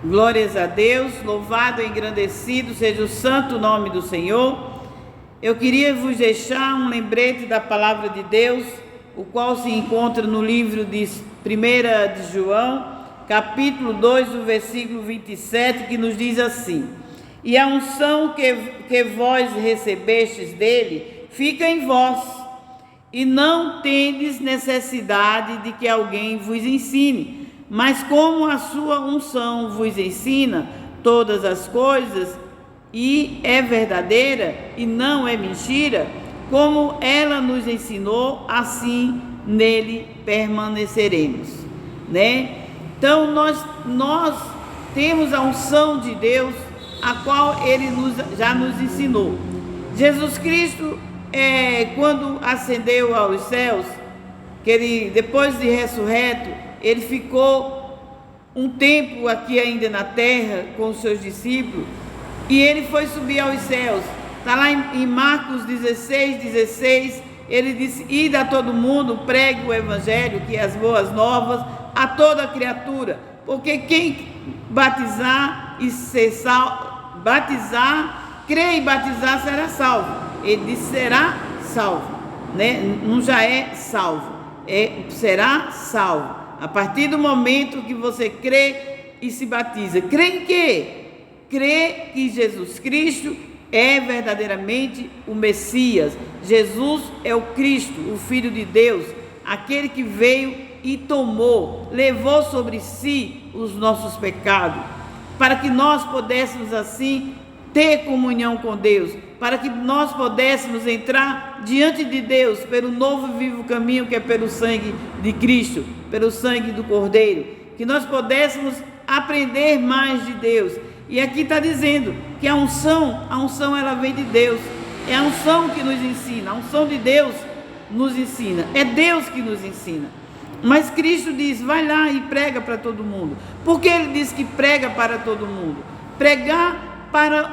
Glórias a Deus, louvado e engrandecido seja o santo nome do Senhor. Eu queria vos deixar um lembrete da palavra de Deus, o qual se encontra no livro de 1 de João, capítulo 2, do versículo 27, que nos diz assim: E a unção que vós recebestes dele fica em vós, e não tendes necessidade de que alguém vos ensine. Mas como a sua unção vos ensina todas as coisas, e é verdadeira e não é mentira, como ela nos ensinou, assim nele permaneceremos, né? Então nós temos a unção de Deus, a qual ele já nos ensinou. Jesus Cristo, quando ascendeu aos céus, que ele, depois de ressurreto, ele ficou um tempo aqui ainda na terra com os seus discípulos, e ele foi subir aos céus. Está lá em Marcos 16, ele disse: ide a todo mundo, pregue o evangelho, que é as boas novas, a toda criatura, porque quem batizar e ser crer e batizar será salvo. Ele disse será salvo, né? Não já é salvo, será salvo. A partir do momento que você crê e se batiza. Crê em quê? Crê que Jesus Cristo é verdadeiramente o Messias. Jesus é o Cristo, o Filho de Deus, aquele que veio e levou sobre si os nossos pecados, para que nós pudéssemos assim ter comunhão com Deus, para que nós pudéssemos entrar diante de Deus pelo novo e vivo caminho que é pelo sangue de Cristo, pelo sangue do Cordeiro, que nós pudéssemos aprender mais de Deus. E aqui está dizendo que a unção ela vem de Deus, é a unção que nos ensina, a unção de Deus nos ensina, é Deus que nos ensina. Mas Cristo diz: vai lá e prega para todo mundo. Por que ele diz que prega para todo mundo? Pregar para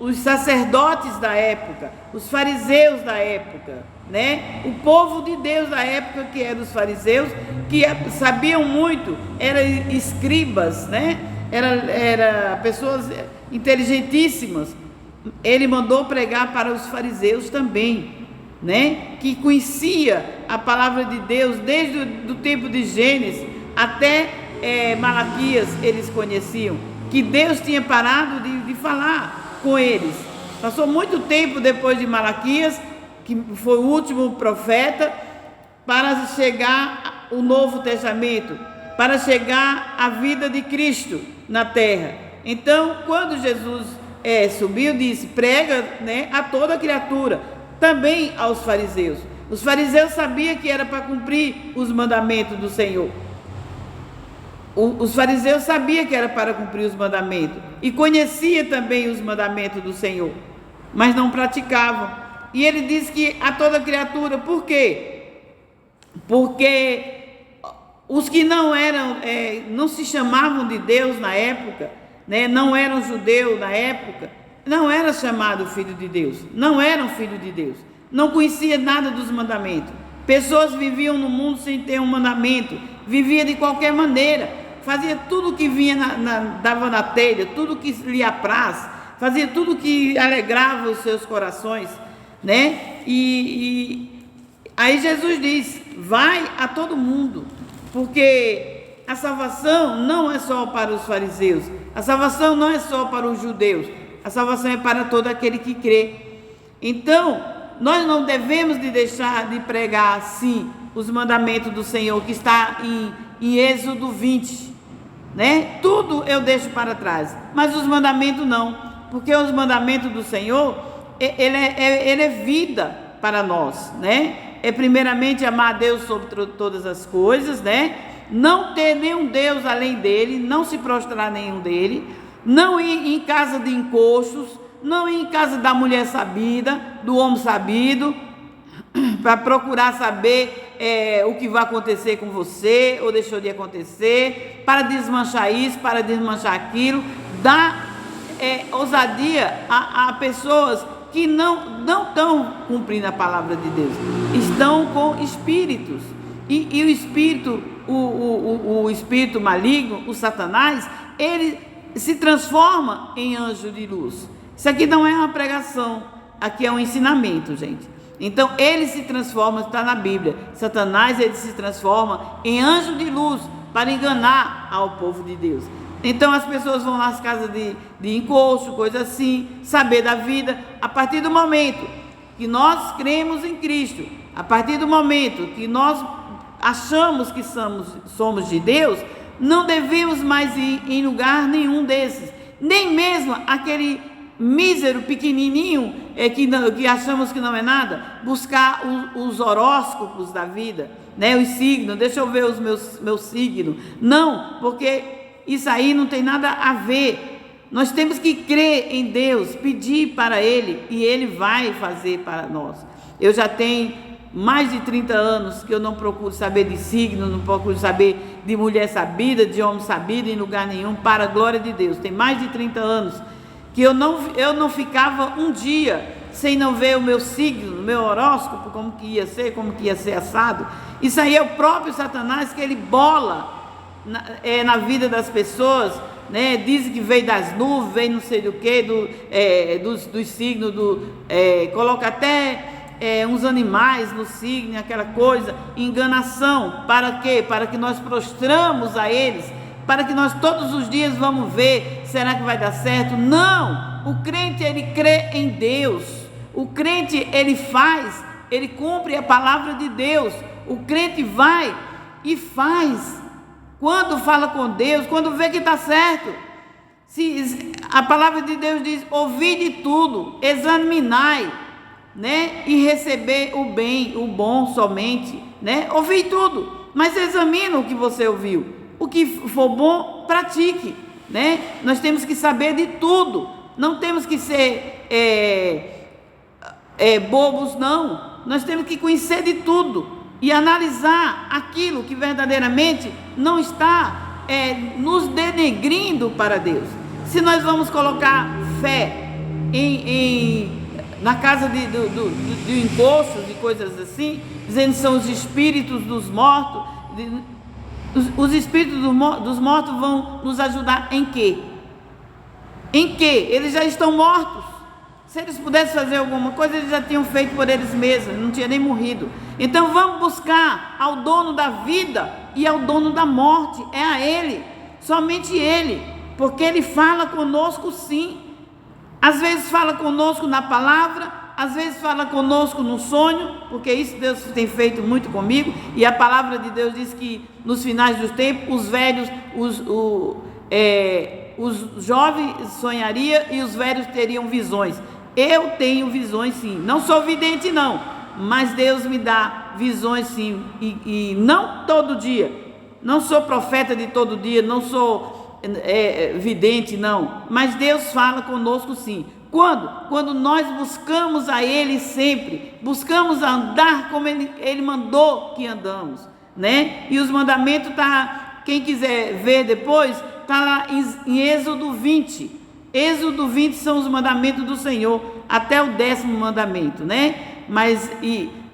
os sacerdotes da época, os fariseus da época, né? O povo de Deus da época, que eram os fariseus, que sabiam muito, eram escribas, né? Era pessoas inteligentíssimas. Ele mandou pregar para os fariseus também, né? Que conhecia a palavra de Deus desde o tempo de Gênesis até Malaquias. Eles conheciam que Deus tinha parado de falar com eles. Passou muito tempo depois de Malaquias, que foi o último profeta, para chegar o Novo Testamento, para chegar a vida de Cristo na terra. Então, quando Jesus subiu, disse: prega, né, a toda criatura, também aos fariseus. Os fariseus sabiam que era para cumprir os mandamentos do Senhor. Os fariseus sabiam que era para cumprir os mandamentos e conhecia também os mandamentos do Senhor, mas não praticavam. E ele diz que a toda criatura. Por quê? Porque os que não se chamavam de Deus na época, né, não eram judeus na época, não era chamado filho de Deus, não eram filho de Deus, não conhecia nada dos mandamentos. Pessoas viviam no mundo sem ter um mandamento, vivia de qualquer maneira, fazia tudo que vinha, dava na telha, tudo que lhe apraz, fazia tudo que alegrava os seus corações, né? E aí Jesus diz: vai a todo mundo, porque a salvação não é só para os fariseus, a salvação não é só para os judeus, a salvação é para todo aquele que crê. Então, nós não devemos de deixar de pregar, sim, os mandamentos do Senhor, que está em Êxodo 20, né? Tudo eu deixo para trás, mas os mandamentos não, porque os mandamentos do Senhor, ele é vida para nós, né? É primeiramente amar a Deus sobre todas as coisas, né? Não ter nenhum Deus além dele, não se prostrar a nenhum dele, não ir em casa de encostos, não ir em casa da mulher sabida, do homem sabido, para procurar saber o que vai acontecer com você, ou deixou de acontecer, para desmanchar isso, para desmanchar aquilo. Dá ousadia a pessoas que não estão cumprindo a palavra de Deus, estão com espíritos, e o espírito, o espírito maligno, o Satanás, ele se transforma em anjo de luz. Isso aqui não é uma pregação, aqui é um ensinamento, gente. Então ele se transforma, está na Bíblia, Satanás, ele se transforma em anjo de luz para enganar ao povo de Deus. Então as pessoas vão nas casas de encosto, coisa assim, saber da vida. A partir do momento que nós cremos em Cristo, a partir do momento que nós achamos que somos de Deus, não devemos mais ir em lugar nenhum desses, nem mesmo aquele mísero pequenininho que achamos que não é nada, buscar os horóscopos da vida, né? Os signos, deixa eu ver os meus signos. Não, porque isso aí não tem nada a ver. Nós temos que crer em Deus, pedir para Ele, e Ele vai fazer para nós. Eu já tenho mais de 30 anos que eu não procuro saber de signo, não procuro saber de mulher sabida, de homem sabido em lugar nenhum, para a glória de Deus. Tem mais de 30 anos que eu não ficava um dia sem não ver o meu signo, o meu horóscopo, como que ia ser assado. Isso aí é o próprio Satanás que ele bola na vida das pessoas, né? Dizem que veio das nuvens, veio não sei do que, dos signos, coloca até uns animais no signo, aquela coisa, enganação. Para quê? Para que nós prostramos a eles, para que nós todos os dias vamos ver, será que vai dar certo? Não! O crente, ele crê em Deus. O crente, ele cumpre a palavra de Deus. O crente vai e faz. Quando fala com Deus, quando vê que está certo. A palavra de Deus diz: ouvi de tudo, examinai, né? E receber o bem, o bom somente, né? Ouvi tudo, mas examina o que você ouviu. O que for bom, pratique, né? Nós temos que saber de tudo. Não temos que ser bobos, não. Nós temos que conhecer de tudo e analisar aquilo que verdadeiramente não está nos denegrindo para Deus. Se nós vamos colocar fé na casa de encostos e coisas assim, dizendo que são os espíritos dos mortos, os espíritos dos mortos vão nos ajudar em quê? Em quê? Eles já estão mortos. Se eles pudessem fazer alguma coisa, eles já tinham feito por eles mesmos, não tinha nem morrido. Então vamos buscar ao dono da vida e ao dono da morte, é a Ele, somente Ele, porque Ele fala conosco sim. Às vezes fala conosco na palavra, às vezes fala conosco no sonho, porque isso Deus tem feito muito comigo, e a palavra de Deus diz que nos finais dos tempos, os velhos, os jovens sonhariam e os velhos teriam visões. Eu tenho visões sim, não sou vidente não, mas Deus me dá visões sim, e não todo dia, não sou profeta de todo dia, não sou vidente não, mas Deus fala conosco sim. Quando nós buscamos a Ele sempre, buscamos andar como Ele mandou que andamos, né? E os mandamentos quem quiser ver depois, está lá em Êxodo 20. Êxodo 20 são os mandamentos do Senhor, até o 10º mandamento, né? Mas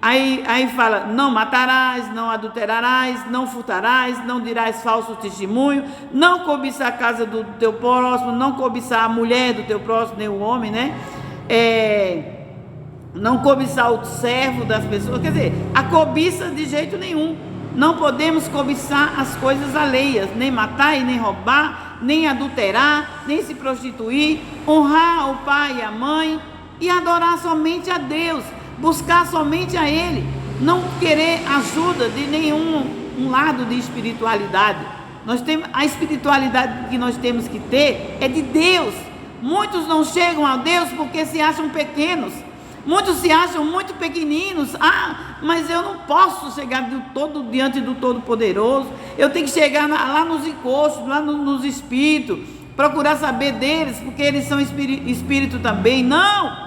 aí fala: não matarás, não adulterarás, não furtarás, não dirás falso testemunho, não cobiçar a casa do teu próximo, não cobiçar a mulher do teu próximo, nem o homem, né? Não cobiçar o servo das pessoas, quer dizer, a cobiça de jeito nenhum. Não podemos cobiçar as coisas alheias, nem matar e nem roubar, nem adulterar, nem se prostituir, honrar o pai e a mãe e adorar somente a Deus, buscar somente a Ele, não querer ajuda de nenhum lado de espiritualidade. A espiritualidade que nós temos que ter é de Deus. Muitos não chegam a Deus porque se acham pequenos. Muitos se acham muito pequeninos. Mas eu não posso chegar diante do Todo-Poderoso. Eu tenho que chegar lá nos encostos, lá nos espíritos, procurar saber deles, porque eles são espírito também. Não!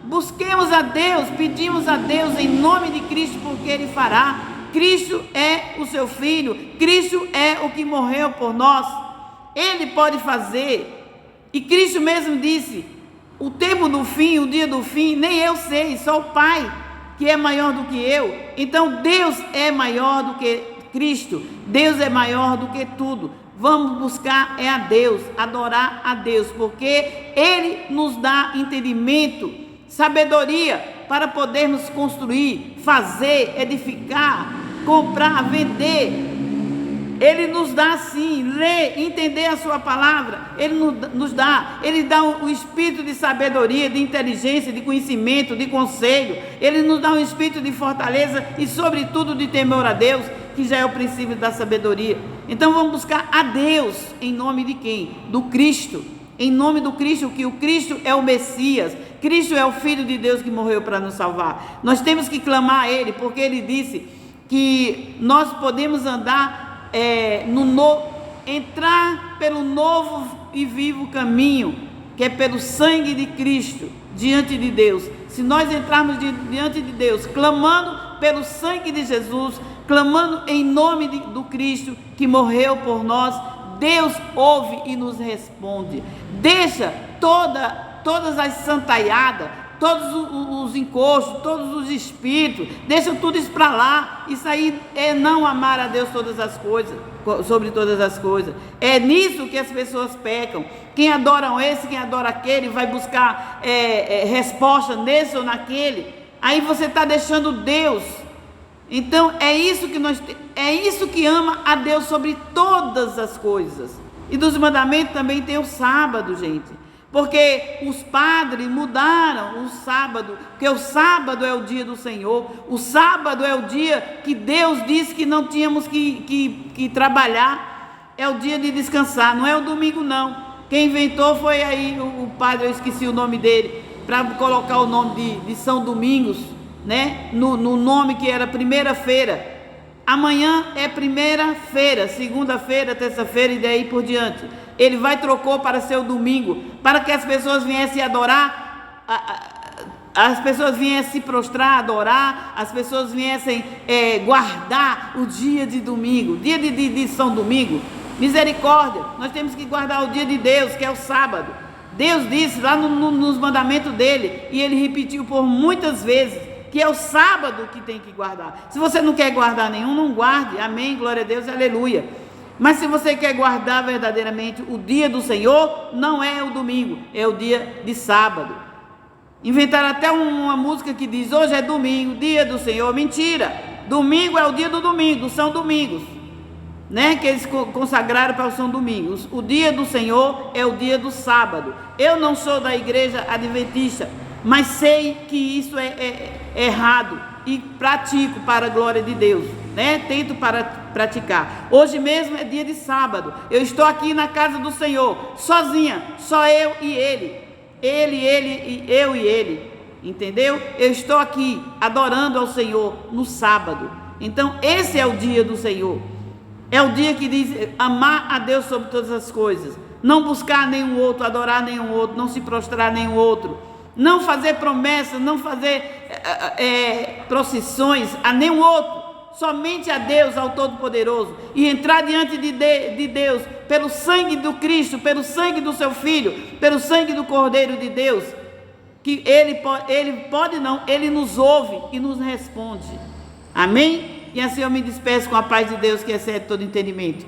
Busquemos a Deus, pedimos a Deus em nome de Cristo, porque Ele fará. Cristo é o seu Filho, Cristo é o que morreu por nós. Ele pode fazer. E Cristo mesmo disse: o tempo do fim, o dia do fim, nem eu sei, só o Pai, que é maior do que eu. Então Deus é maior do que Cristo, Deus é maior do que tudo. Vamos buscar a Deus, adorar a Deus, porque Ele nos dá entendimento, sabedoria para podermos construir, fazer, edificar, comprar, vender. Ele nos dá sim, ler, entender a sua palavra. Ele nos dá, Ele dá o espírito de sabedoria, de inteligência, de conhecimento, de conselho. Ele nos dá um espírito de fortaleza e sobretudo de temor a Deus, que já é o princípio da sabedoria. Então vamos buscar a Deus, em nome de quem? Do Cristo, em nome do Cristo, que o Cristo é o Messias, Cristo é o Filho de Deus que morreu para nos salvar. Nós temos que clamar a Ele, porque Ele disse que nós podemos andar, entrar pelo novo e vivo caminho, que é pelo sangue de Cristo, diante de Deus. Se nós entrarmos diante de Deus, clamando pelo sangue de Jesus, clamando em nome do Cristo que morreu por nós, Deus ouve e nos responde. Deixa todas as santaiadas, todos os encostos, todos os espíritos, deixa tudo isso para lá. Isso aí é não amar a Deus sobre todas as coisas. É nisso que as pessoas pecam. Quem adora esse, quem adora aquele, vai buscar resposta nesse ou naquele. Aí você está deixando Deus. Então é isso que ama a Deus sobre todas as coisas. E dos mandamentos também tem o sábado, gente. Porque os padres mudaram o sábado, porque o sábado é o dia do Senhor, o sábado é o dia que Deus disse que não tínhamos que trabalhar, é o dia de descansar, não é o domingo não. Quem inventou foi aí o padre, eu esqueci o nome dele, para colocar o nome de São Domingos, né? No nome que era primeira-feira. Amanhã é primeira-feira, segunda-feira, terça-feira e daí por diante. Ele trocou para ser o domingo, para que as pessoas viessem adorar, as pessoas viessem se prostrar, adorar, as pessoas viessem guardar o dia de domingo, dia de São Domingo. Misericórdia, nós temos que guardar o dia de Deus, que é o sábado. Deus disse lá nos mandamentos dele, e ele repetiu por muitas vezes, que é o sábado que tem que guardar. Se você não quer guardar nenhum, não guarde. Amém, glória a Deus, aleluia. Mas se você quer guardar verdadeiramente o dia do Senhor, não é o domingo, é o dia de sábado. Inventaram até uma música que diz: hoje é domingo, dia do Senhor. Mentira, domingo é o dia do domingo, do São Domingos, né? Que eles consagraram para o São Domingos. O dia do Senhor é o dia do sábado. Eu não sou da igreja adventista, mas sei que isso é errado e pratico para a glória de Deus, né? Tento para praticar. Hoje mesmo é dia de sábado. Eu estou aqui na casa do Senhor, sozinha, só eu e Ele, eu e Ele, entendeu? Eu estou aqui adorando ao Senhor no sábado. Então esse é o dia do Senhor. É o dia que diz amar a Deus sobre todas as coisas, não buscar nenhum outro, adorar nenhum outro, não se prostrar a nenhum outro, não fazer promessas, não fazer procissões a nenhum outro, somente a Deus, ao Todo-Poderoso, e entrar diante de Deus pelo sangue do Cristo, pelo sangue do seu Filho, pelo sangue do Cordeiro de Deus, que Ele nos ouve e nos responde. Amém? E assim eu me despeço com a paz de Deus, que excede todo entendimento.